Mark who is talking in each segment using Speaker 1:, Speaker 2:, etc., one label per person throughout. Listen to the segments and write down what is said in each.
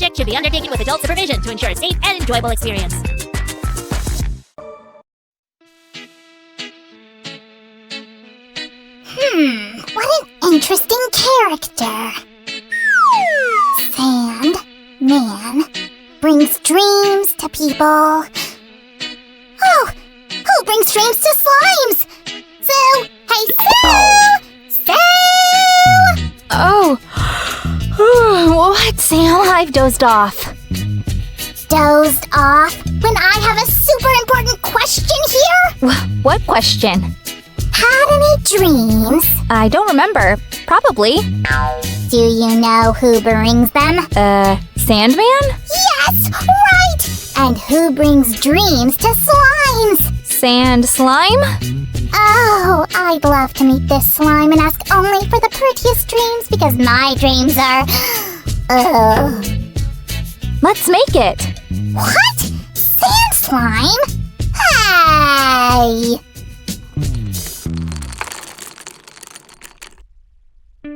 Speaker 1: project should be undertaken with adult supervision to ensure a safe and enjoyable experience.
Speaker 2: What an interesting character. Sand Man brings dreams to people. Oh, who brings dreams to slimes? Sue! Hey, Sue! Sue!
Speaker 3: Oh. What, Sam? I've dozed off.
Speaker 2: Dozed off? When I have a super important question here?
Speaker 3: What question?
Speaker 2: Had any dreams?
Speaker 3: I don't remember. Probably.
Speaker 2: Do you know who brings them?
Speaker 3: Sandman?
Speaker 2: Yes, right! And who brings dreams to slimes?
Speaker 3: Sand slime?
Speaker 2: Oh, I'd love to meet this slime and ask only for the prettiest dreams because my dreams are...
Speaker 3: Let's make it.
Speaker 2: What? Sand slime? Hey!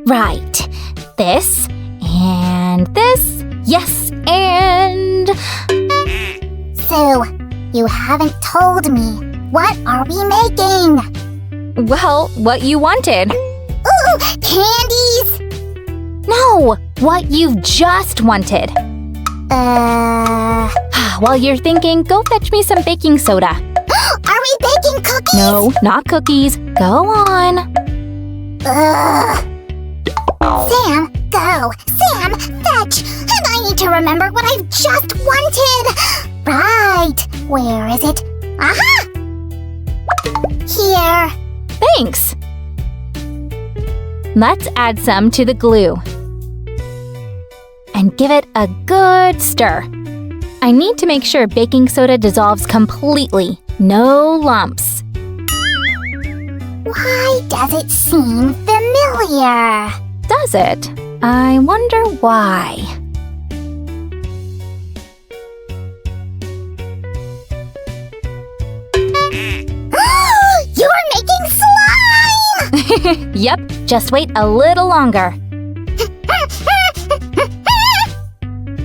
Speaker 3: Right. This and this. Yes, and...
Speaker 2: Sue, you haven't told me. What are we making?
Speaker 3: Well, what you wanted.
Speaker 2: Ooh, candies!
Speaker 3: No, what you just wanted. While you're thinking, go fetch me some baking soda.
Speaker 2: Are we baking cookies?
Speaker 3: No, not cookies. Go on.
Speaker 2: Sam, go. Sam, fetch. And I need to remember what I've just wanted. Right. Where is it? Aha! Here.
Speaker 3: Thanks. Let's add some to the glue. And give it a good stir. I need to make sure baking soda dissolves completely. No lumps.
Speaker 2: Why does it seem familiar?
Speaker 3: Does it? I wonder why.
Speaker 2: You're making slime!
Speaker 3: Yep, just wait a little longer.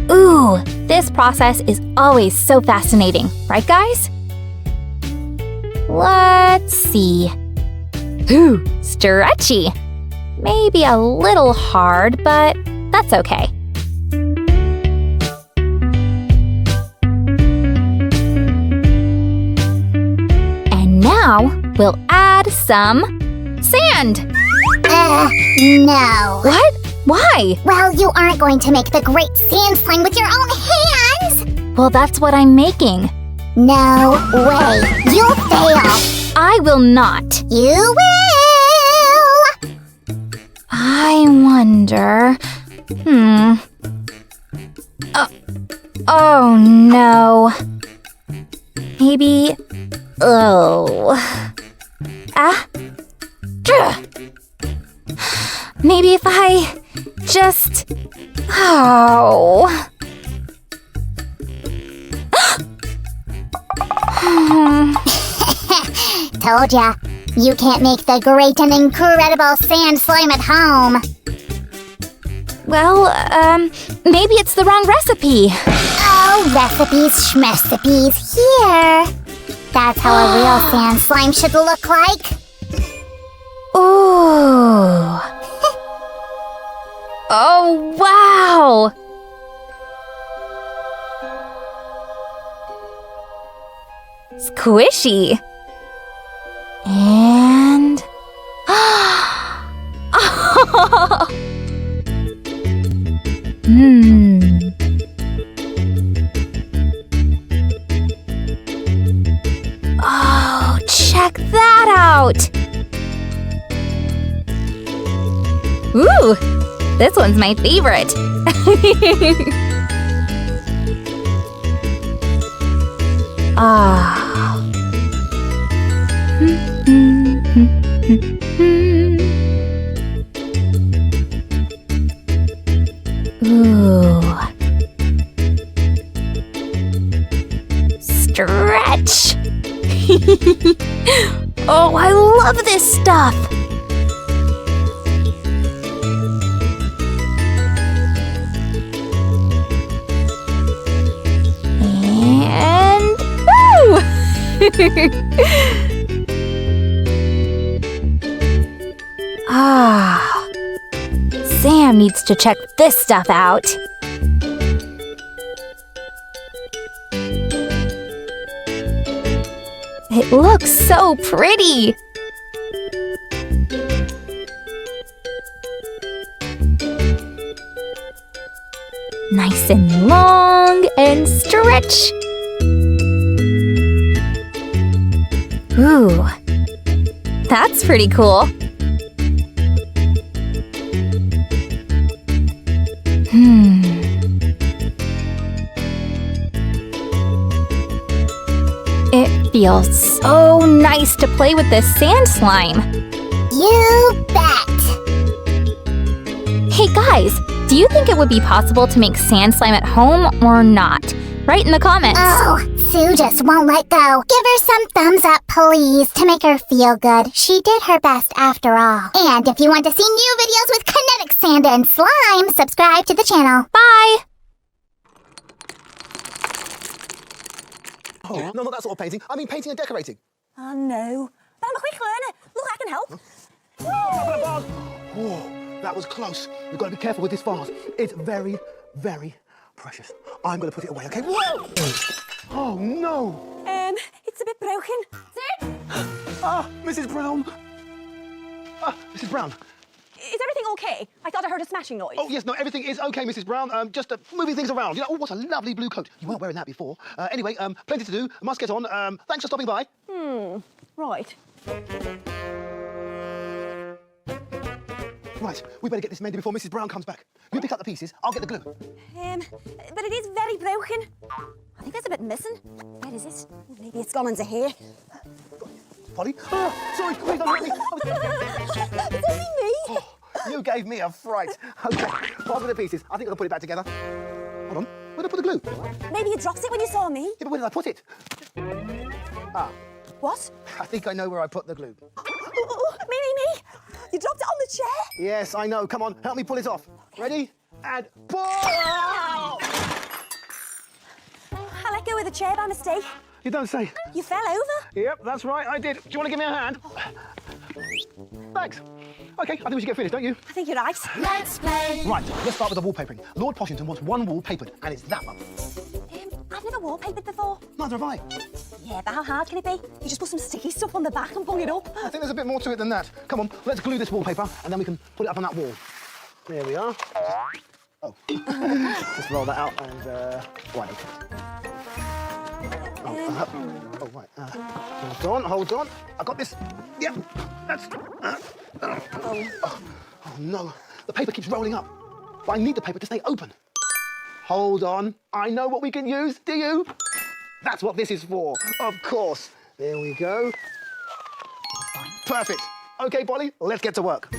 Speaker 3: Ooh, this process is always so fascinating, right guys? Let's see. Ooh, stretchy. Maybe a little hard, but that's okay. And now we'll add some sand.
Speaker 2: No.
Speaker 3: What? Why?
Speaker 2: Well, you aren't going to make the great sand slime with your own hands.
Speaker 3: Well, that's what I'm making.
Speaker 2: No way. You'll fail.
Speaker 3: I will not.
Speaker 2: You will.
Speaker 3: I wonder... Oh, no. Maybe... Maybe if I just...
Speaker 2: Told ya. You can't make the great and incredible sand slime at home.
Speaker 3: Well, maybe it's the wrong recipe.
Speaker 2: Oh, recipes, schmecipes, here. That's how a real sand slime should look like.
Speaker 3: Ooh. Oh, wow! Squishy. And... Oh, check that out! Ooh, this one's my favorite. Ooh. Stretch. Oh, I love this stuff. Ah, Sam needs to check this stuff out. It looks so pretty. Nice and long and stretch. Ooh, that's pretty cool. It feels so nice to play with this sand slime.
Speaker 2: You bet!
Speaker 3: Hey guys, do you think it would be possible to make sand slime at home or not? Write in the comments.
Speaker 2: Oh, Sue just won't let go. Give her some thumbs up, please, to make her feel good. She did her best after all. And if you want to see new videos with kinetic sand and slime, subscribe to the channel.
Speaker 3: Bye!
Speaker 4: Oh, no, not that sort of painting. I mean painting and decorating.
Speaker 5: Oh no. But I'm a quick learner. Look, I can help.
Speaker 4: Whoa, that was close. We've got to be careful with this vase. It's very, very precious. I'm going to put it away, okay? Whoa! Oh, no.
Speaker 5: It's a bit broken.
Speaker 4: Ah, Mrs. Brown. Mrs. Brown.
Speaker 5: Is everything okay? I thought I heard a smashing noise.
Speaker 4: Oh, yes, no, everything is okay, Mrs. Brown. Just moving things around. You know, oh, what a lovely blue coat. You weren't wearing that before. Anyway, plenty to do. Must get on. Thanks for stopping by.
Speaker 5: Right.
Speaker 4: Right, we better get this mended before Mrs. Brown comes back. You pick up the pieces, I'll get the glue.
Speaker 5: But it is very broken. I think there's a bit missing. Where is it? Maybe it's gone into here.
Speaker 4: Polly? Ah, sorry, please don't hurt me.
Speaker 5: It's only me.
Speaker 4: Oh, you gave me a fright. Okay, pass me the pieces. I think I'll put it back together. Hold on, where did I put the glue?
Speaker 5: Maybe you dropped it when you saw me.
Speaker 4: Yeah, but where did I put it? Ah,
Speaker 5: What?
Speaker 4: I think I know where I put the glue.
Speaker 5: Me. You dropped it on the chair.
Speaker 4: Yes, I know. Come on, help me pull it off. Ready? And pull! Oh!
Speaker 5: I let go of the chair by mistake.
Speaker 4: You don't say.
Speaker 5: You fell over.
Speaker 4: Yep, that's right, I did. Do you want to give me a hand? Thanks. Okay, I think we should get finished, don't you?
Speaker 5: I think you're right.
Speaker 2: Let's play.
Speaker 4: Right, let's start with the wallpapering. Lord Poshington wants one wall papered, and it's that one.
Speaker 5: I've never wallpapered before.
Speaker 4: Neither have I.
Speaker 5: Yeah, but how hard can it be? You just put some sticky stuff on the back and pull it up.
Speaker 4: I think there's a bit more to it than that. Come on, let's glue this wallpaper, and then we can put it up on that wall. There we are. Oh. Just roll that out and, right, okay. Oh, right. Hold on. I got this. Yep, that's... Oh, no. The paper keeps rolling up. But I need the paper to stay open. Hold on. I know what we can use. Do you? That's what this is for. Of course. There we go. Perfect. Okay, Polly, let's get to work.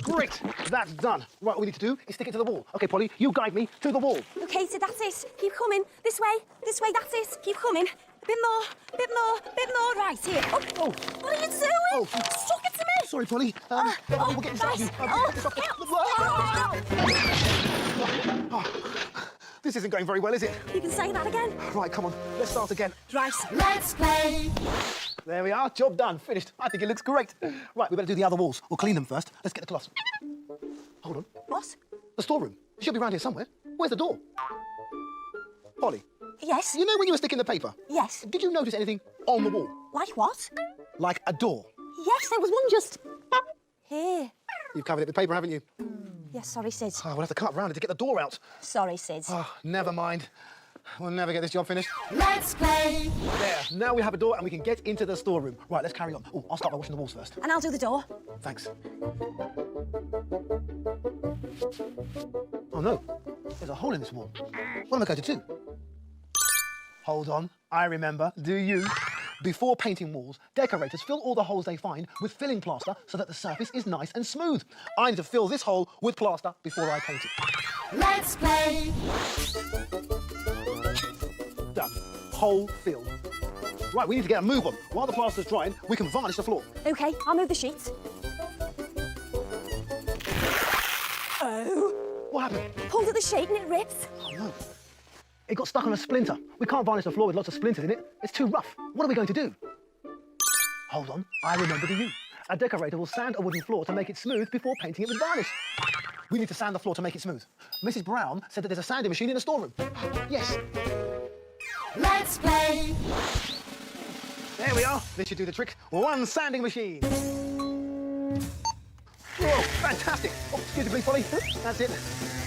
Speaker 4: Great, that's done. Right, what we need to do is stick it to the wall. Okay, Polly, you guide me to the wall.
Speaker 5: Okay, so that's it. Keep coming. This way, that's it. Keep coming. A bit more. Right, here. Oh. What are you doing?
Speaker 4: Oh.
Speaker 5: Stuck it to me.
Speaker 4: Sorry, Polly. We'll get inside you. This isn't going very well, is it?
Speaker 5: You can say that again.
Speaker 4: Right, come on. Let's start again.
Speaker 5: Right.
Speaker 2: Let's play.
Speaker 4: There we are. Job done. Finished. I think it looks great. Right, we better do the other walls. We'll clean them first. Let's get the cloths. Hold on.
Speaker 5: What?
Speaker 4: The storeroom. It should be around here somewhere. Where's the door? Polly,
Speaker 5: Yes.
Speaker 4: you know when you were sticking the paper?
Speaker 5: Yes.
Speaker 4: Did you notice anything on the wall?
Speaker 5: Like what?
Speaker 4: Like a door?
Speaker 5: Yes, there was one just here.
Speaker 4: You've covered it with paper, haven't you?
Speaker 5: Yes, sorry, Sid.
Speaker 4: Oh, we'll have to come up round it to get the door out.
Speaker 5: Sorry, Sid.
Speaker 4: Oh, never mind. We'll never get this job finished.
Speaker 2: Let's play.
Speaker 4: There, now we have a door and we can get into the storeroom. Right, let's carry on. Oh, I'll start by washing the walls first.
Speaker 5: And I'll do the door.
Speaker 4: Thanks. Oh no, there's a hole in this wall. What am I going to do? Hold on, I remember. Do you? Before painting walls, decorators fill all the holes they find with filling plaster so that the surface is nice and smooth. I need to fill this hole with plaster before I paint it.
Speaker 2: Let's play.
Speaker 4: Done. Hole filled. Right, we need to get a move on. While the plaster's drying, we can varnish the floor.
Speaker 5: Okay, I'll move the sheets. Oh.
Speaker 4: What happened?
Speaker 5: Pulled at the sheet and it rips.
Speaker 4: Oh no. It got stuck on a splinter. We can't varnish the floor with lots of splinters in it. It's too rough. What are we going to do? Hold on, I remember the you. A decorator will sand a wooden floor to make it smooth before painting it with varnish. We need to sand the floor to make it smooth. Mrs. Brown said that there's a sanding machine in the storeroom. Yes.
Speaker 2: Let's play.
Speaker 4: There we are. This should do the trick. One sanding machine. Whoa, fantastic. Oh, excuse me, please, Polly. That's it.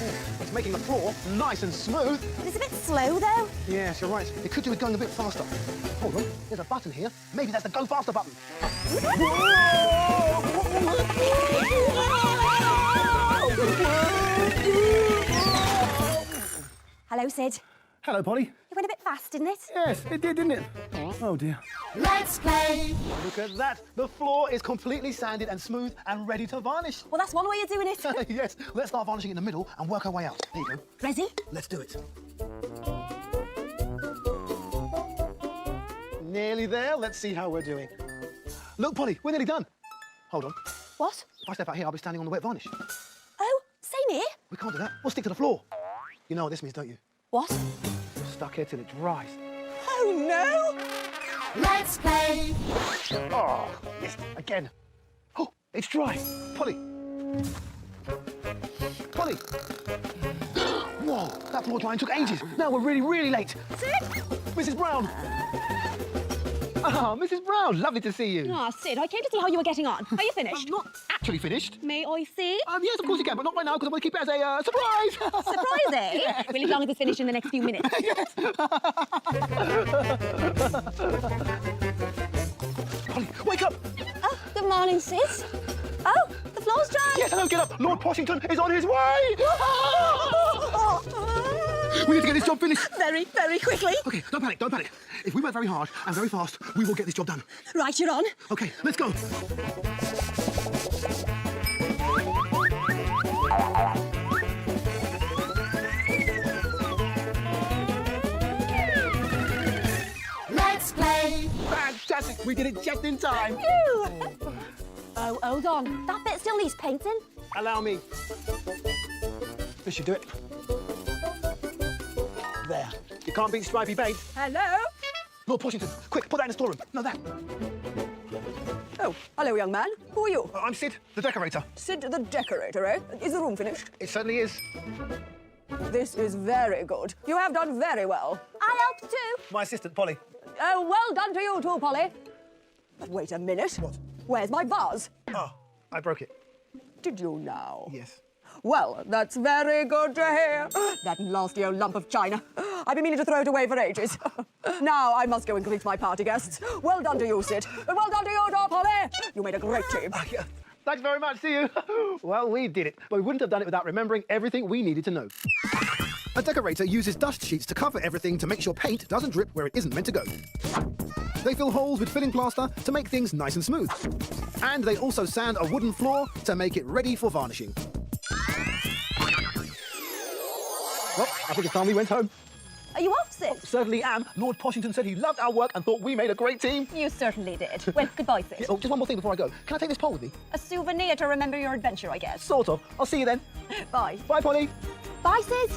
Speaker 4: Oh, it's making the floor nice and smooth.
Speaker 5: It's a bit slow, though.
Speaker 4: Yes, you're right. It could do with going a bit faster. Hold on, there's a button here. Maybe that's the go faster button.
Speaker 5: Hello, Sid.
Speaker 4: Hello, Polly.
Speaker 5: It went a bit fast, didn't it?
Speaker 4: Yes, it did, didn't it? Oh, dear.
Speaker 2: Let's play.
Speaker 4: Look at that. The floor is completely sanded and smooth and ready to varnish.
Speaker 5: Well, that's one way of doing it.
Speaker 4: Yes, let's start varnishing in the middle and work our way out. There you go.
Speaker 5: Ready?
Speaker 4: Let's do it. Nearly there. Let's see how we're doing. Look, Polly, we're nearly done. Hold on.
Speaker 5: What?
Speaker 4: If I step out here, I'll be standing on the wet varnish.
Speaker 5: Oh, same here.
Speaker 4: We can't do that. We'll stick to the floor. You know what this means, don't you?
Speaker 5: What?
Speaker 4: We're stuck here till it dries.
Speaker 5: Oh, no.
Speaker 2: Let's play.
Speaker 4: Oh, yes, again. Oh, it's dry. Polly. Polly. Whoa, that floor drying took ages. Now we're really, really late.
Speaker 5: Sid?
Speaker 4: Mrs. Brown. Ah, Mrs. Brown, lovely to see you.
Speaker 5: Ah, Sid, I came to see how you were getting on. Are you finished?
Speaker 4: I'm not actually finished.
Speaker 5: May I see?
Speaker 4: Yes, of course you can, but not right now because I want to keep it as a surprise.
Speaker 5: Surprise, eh?
Speaker 4: Yes.
Speaker 5: Well, as long as it's finished in the next few minutes.
Speaker 4: Yes. Polly, wake up.
Speaker 5: Oh, good morning, Sis. Oh, the floor's dry.
Speaker 4: Yes, hello, get up. Lord Poshington is on his way. We need to get this job finished.
Speaker 5: Very, very quickly.
Speaker 4: Okay, don't panic, don't panic. If we work very hard and very fast, we will get this job done.
Speaker 5: Right, you're on.
Speaker 4: Okay, let's go.
Speaker 2: Let's play.
Speaker 4: Fantastic, we did it just in time.
Speaker 5: Phew. Oh, hold on. That bit still needs painting.
Speaker 4: Allow me. This should do it. There. You can't beat stripy paint.
Speaker 5: Hello?
Speaker 4: Lord Poshington, quick, put that in the storeroom. No, that.
Speaker 5: Oh, hello, young man. Who are you?
Speaker 4: I'm Sid, the decorator.
Speaker 5: Sid the decorator, eh? Is the room finished?
Speaker 4: It certainly is.
Speaker 5: This is very good. You have done very well. I helped too.
Speaker 4: My assistant, Polly.
Speaker 5: Oh, well done to you too, Polly. But wait a minute.
Speaker 4: What?
Speaker 5: Where's my vase?
Speaker 4: Oh, I broke it.
Speaker 5: Did you now?
Speaker 4: Yes.
Speaker 5: Well, that's very good to hear. That nasty old lump of china. I've been meaning to throw it away for ages. Now I must go and greet my party guests. Well done to you, Sid. And well done to you, too, Polly. You made a great team.
Speaker 4: Yeah. Thanks very much, see you. Well, we did it, but we wouldn't have done it without remembering everything we needed to know. A decorator uses dust sheets to cover everything to make sure paint doesn't drip where it isn't meant to go. They fill holes with filling plaster to make things nice and smooth. And they also sand a wooden floor to make it ready for varnishing. Well, I think it's time we went home.
Speaker 5: Are you off, Sid?
Speaker 4: Certainly am. Lord Poshington said he loved our work and thought we made a great team.
Speaker 5: You certainly did. Well, goodbye, Sid.
Speaker 4: Oh, just one more thing before I go. Can I take this pole with me?
Speaker 5: A souvenir to remember your adventure, I guess.
Speaker 4: Sort of. I'll see you then.
Speaker 5: Bye.
Speaker 4: Bye, Polly.
Speaker 5: Bye, Sid.